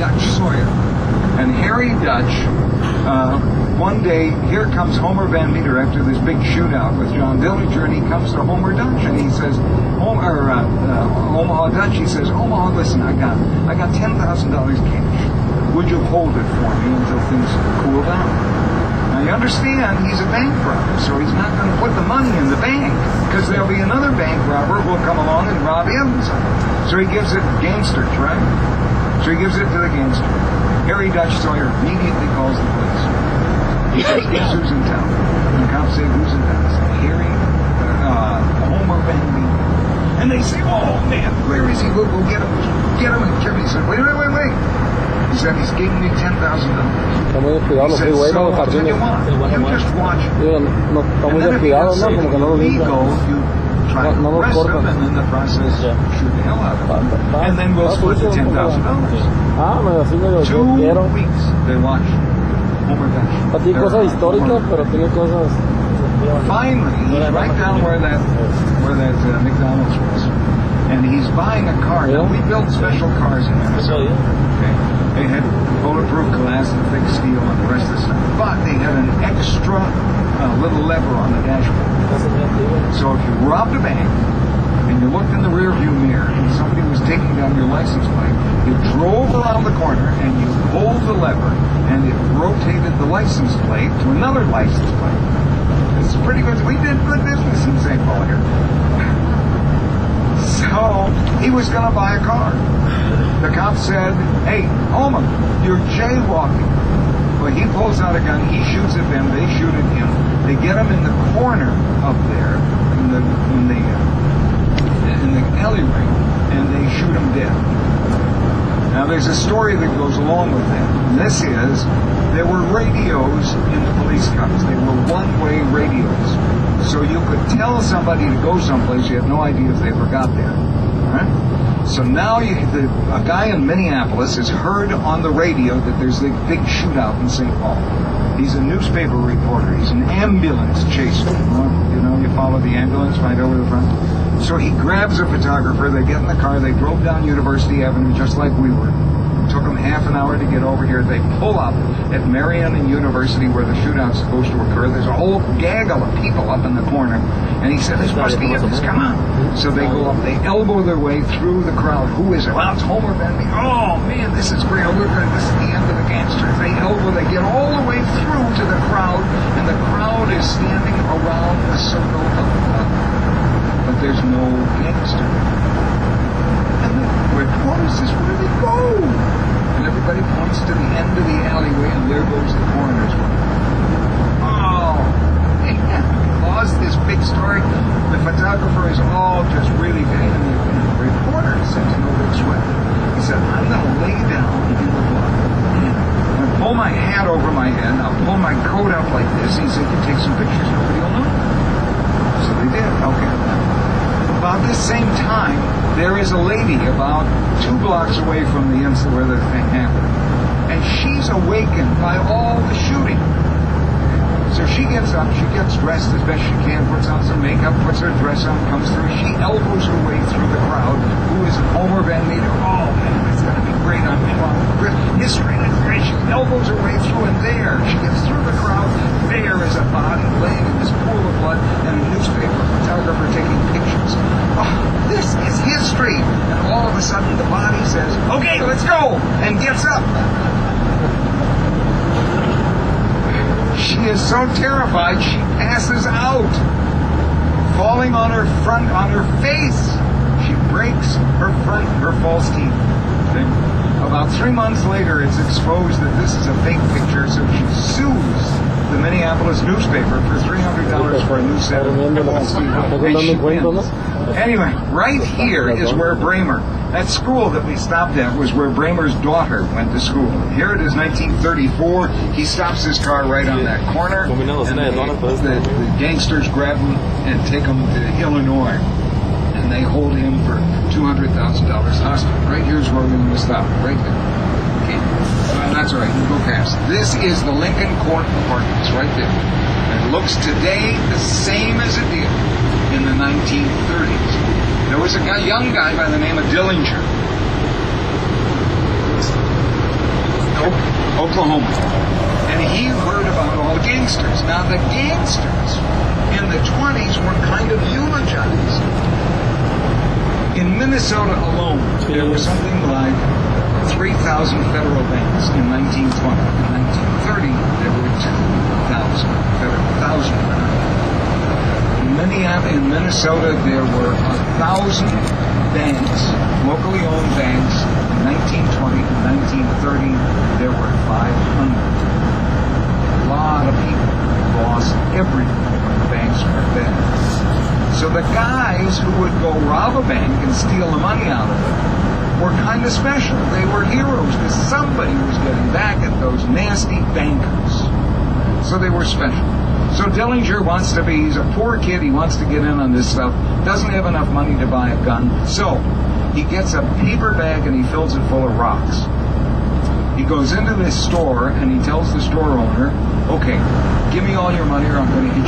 Dutch Sawyer. And Harry Dutch, one day, here comes Homer Van Meter after this big shootout with John Dillinger, and he comes to Homer Dutch, and he says, Omaha Dutch, he says, Omaha, listen, I got $10,000 cash. Would you hold it for me until things cool down? Now, you understand, he's a bank robber, so he's not going to put the money in the bank, because there'll be another bank robber who will come along and rob him. So he gives it gangsters, right? So he gives it to the gangster. Harry Dutch Sawyer immediately calls the police. He says, guess who's in town? And the cops say, who's in town? He says, Harry, Homer Van Meter. And they say, oh man, where is he? We'll go get him. Get him and kill him. He said, wait. He said, he's giving me $10,000. Está muy descuidado los freeways, los jardines. You just watch. No, está muy descuidado, ¿no? Como que no lo limpian. Try to arrest him, and in the process, shoot the hell out of him. And then we'll split the $10,000. 2 weeks they watch Homer Dutch. Tiene cosas históricas, pero tiene cosas. Finally, he's right down where that McDonald's was, and he's buying a car. Now, we built special cars in Minnesota. Okay, they had bulletproof glass and thick steel and the rest of the stuff, but they had an extra little lever on the dashboard. So if you robbed a bank and you looked in the rear view mirror and somebody was taking down your license plate, you drove around the corner and you pulled the lever and it rotated the license plate to another license plate. It's pretty good. We did good business in St. Paul here. So he was going to buy a car. The cop said, hey, Homer, you're jaywalking. Well, he pulls out a gun, he shoots at them, they shoot at him. They get him in the corner up there, in the alleyway, and they shoot him dead. Now, there's a story that goes along with that. And this is, there were radios in the police cars. They were one-way radios. So you could tell somebody to go someplace, you had no idea if they ever got there. All right? So now a guy in Minneapolis has heard on the radio that there's a big shootout in St. Paul. He's a newspaper reporter. He's an ambulance chaser. You follow the ambulance right over the front. So he grabs a photographer. They get in the car. They drove down University Avenue just like we were. It took them half an hour to get over here. They pull up at Marion and University where the shootout's supposed to occur. There's a whole gaggle of people up in the corner. And he said, this must be it. Come on. So they go up. They elbow their way through the crowd. Who is it? Well, it's Homer Van Meter. Oh, man, this is great. This is the end of the gangsters. They elbow. They get all the way through to the crowd. And the crowd is standing around the circle of the blood. But there's no gangster. And the reporter says, where do they go? And everybody points to the end of the alleyway, and there goes the coroner's one. Oh, man, caused this big story. The photographer is all just really bad. And the reporter said to no big sweat. He said, I'm going to lay down in the blood. I'm going to pull my hat over my head. I'll pull my coat up like this. He said, you take some pictures, nobody will know. So they did. Okay. About this same time, there is a lady about 2 blocks away from the incident where the thing happened. And she's awakened by all the shooting. So she gets up, she gets dressed as best she can, puts on some makeup, puts her dress on, comes through. She elbows her way through the crowd. Who is Homer Van Meter? Oh, man, it's going to be great. I'm in history. She elbows her way through, and there, she gets through the crowd. There is a body laying in this pool of blood, and a newspaper photographer taking pictures. Oh, this is history. And all of a sudden, the body says, okay, let's go, and gets up. She is so terrified, she passes out, falling on her face. She breaks her false teeth. Okay? About 3 months later, it's exposed that this is a fake picture, so she sues the Minneapolis newspaper for $300 for a new set of false teeth. Anyway, right here is where Bramer, that school that we stopped at was where Bramer's daughter went to school. Here it is, 1934. He stops his car right on that corner, and the gangsters grab him and take him to Illinois. And they hold him for $200,000 hostage. Right here's where we're going to stop. Right there. Okay. That's all right. You go past. This is the Lincoln Court Apartments. Right there. And it looks today the same as it did in the 1930s. There was a young guy by the name of Dillinger. Oklahoma. And he heard about all the gangsters. Now, the gangsters in the 20s were kind of eulogized. In Minnesota alone, there were something like 3,000 federal banks in 1920. In 1930, there were 2,000 federal. In Minnesota, there were 1,000 banks, locally owned banks. In 1920 and 1930, there were 500. A lot of people lost everything when the banks were bad. So the guys who would go rob a bank and steal the money out of it were kind of special. They were heroes because somebody was getting back at those nasty bankers. So they were special. So Dillinger wants to be, he's a poor kid, he wants to get in on this stuff, doesn't have enough money to buy a gun, so he gets a paper bag and he fills it full of rocks. He goes into this store and he tells the store owner, okay, give me all your money or I'm going to hit